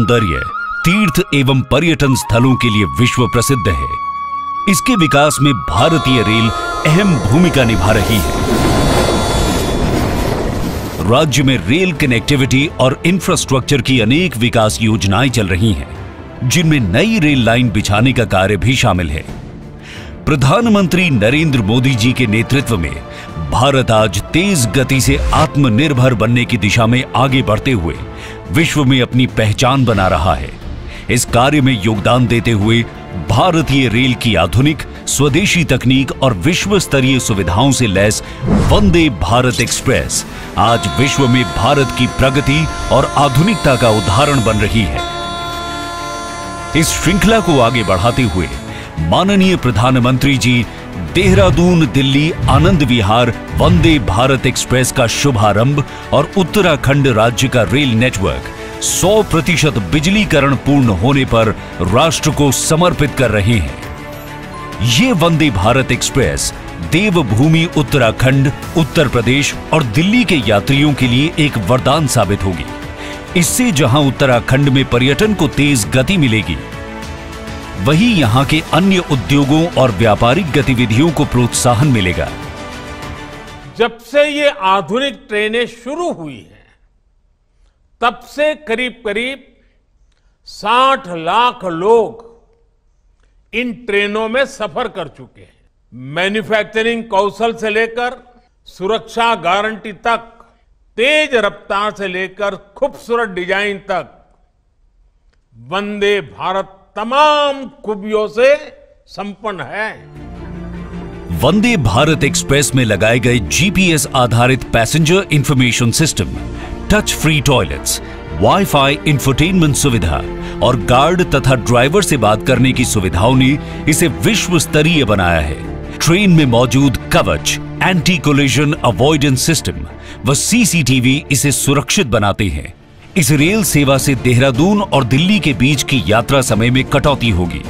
सौंदर्य, तीर्थ एवं पर्यटन स्थलों के लिए विश्व प्रसिद्ध है। इसके विकास में भारतीय रेल अहम भूमिका निभा रही है। राज्य में रेल कनेक्टिविटी और इंफ्रास्ट्रक्चर की अनेक विकास योजनाएं चल रही हैं, जिनमें नई रेल लाइन बिछाने का कार्य भी शामिल है। प्रधानमंत्री नरेंद्र मोदी जी के नेतृत्व में भारत आज तेज गति से आत्मनिर्भर बनने की दिशा में आगे बढ़ते हुए विश्व में अपनी पहचान बना रहा है। इस कार्य में योगदान देते हुए भारतीय रेल की आधुनिक स्वदेशी तकनीक और विश्व स्तरीय सुविधाओं से लैस वंदे भारत एक्सप्रेस आज विश्व में भारत की प्रगति और आधुनिकता का उदाहरण बन रही है। इस श्रृंखला को आगे बढ़ाते हुए माननीय प्रधानमंत्री जी देहरादून दिल्ली आनंद विहार वंदे भारत एक्सप्रेस का शुभारंभ और उत्तराखंड राज्य का रेल नेटवर्क 100% बिजलीकरण पूर्ण होने पर राष्ट्र को समर्पित कर रहे हैं। ये वंदे भारत एक्सप्रेस देवभूमि उत्तराखंड, उत्तर प्रदेश और दिल्ली के यात्रियों के लिए एक वरदान साबित होगी। इससे जहां उत्तराखंड में पर्यटन को तेज गति मिलेगी, वहीं यहां के अन्य उद्योगों और व्यापारिक गतिविधियों को प्रोत्साहन मिलेगा। जब से ये आधुनिक ट्रेनें शुरू हुई हैं, तब से करीब करीब 60 लाख लोग इन ट्रेनों में सफर कर चुके हैं। मैन्युफैक्चरिंग कौशल से लेकर सुरक्षा गारंटी तक, तेज रफ्तार से लेकर खूबसूरत डिजाइन तक, वंदे भारत तमाम खूबियों से संपन्न है। वंदे भारत एक्सप्रेस में लगाए गए जीपीएस आधारित passenger information system, touch free toilets, wifi infotainment सुविधा और गार्ड तथा ड्राइवर से बात करने की सुविधाओं ने इसे विश्व स्तरीय बनाया है। ट्रेन में मौजूद कवच, एंटी कोलिजन अवॉइडेंस सिस्टम व सीसीटीवी इसे सुरक्षित बनाते हैं। इस रेल सेवा से देहरादून और दिल्ली के बीच की यात्रा समय में कटौती होगी।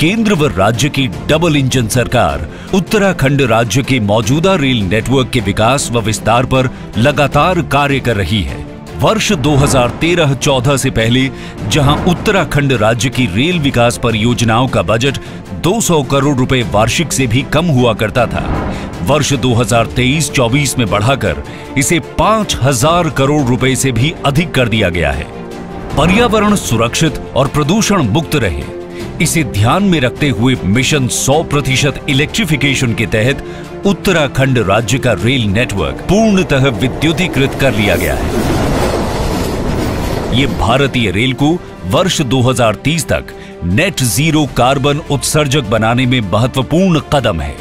केंद्र व राज्य की डबल इंजन सरकार उत्तराखंड राज्य के मौजूदा रेल नेटवर्क के विकास व विस्तार पर लगातार कार्य कर रही है। वर्ष 2013-14 से पहले जहां उत्तराखंड राज्य की रेल विकास परियोजनाओं का बजट 200 करोड़ रुपए वार्षिक से भी कम हुआ करता था, वर्ष 2023-24 में बढ़ाकर इसे 5000 करोड़ रुपए से भी अधिक कर दिया गया है। पर्यावरण सुरक्षित और प्रदूषण मुक्त रहे, इसे ध्यान में रखते हुए मिशन 100% इलेक्ट्रिफिकेशन के तहत उत्तराखंड राज्य का रेल नेटवर्क पूर्णतः विद्युतीकृत कर लिया गया है। ये भारतीय रेल को वर्ष 2030 तक नेट जीरो कार्बन उत्सर्जक बनाने में महत्वपूर्ण कदम है।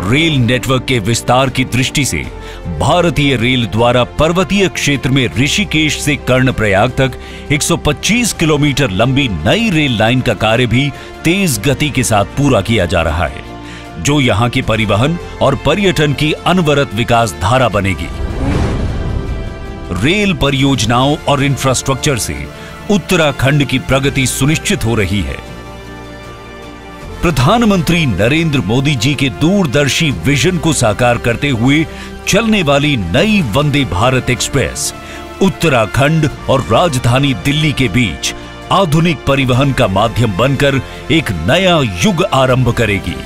रेल नेटवर्क के विस्तार की दृष्टि से भारतीय रेल द्वारा पर्वतीय क्षेत्र में ऋषिकेश से कर्णप्रयाग तक 125 किलोमीटर लंबी नई रेल लाइन का कार्य भी तेज गति के साथ पूरा किया जा रहा है, जो यहां के परिवहन और पर्यटन की अनवरत विकास धारा बनेगी। रेल परियोजनाओं और इंफ्रास्ट्रक्चर से उत्तराखंड की प्रगति सुनिश्चित हो रही है। प्रधानमंत्री नरेंद्र मोदी जी के दूरदर्शी विजन को साकार करते हुए चलने वाली नई वंदे भारत एक्सप्रेस उत्तराखंड और राजधानी दिल्ली के बीच आधुनिक परिवहन का माध्यम बनकर एक नया युग आरंभ करेगी।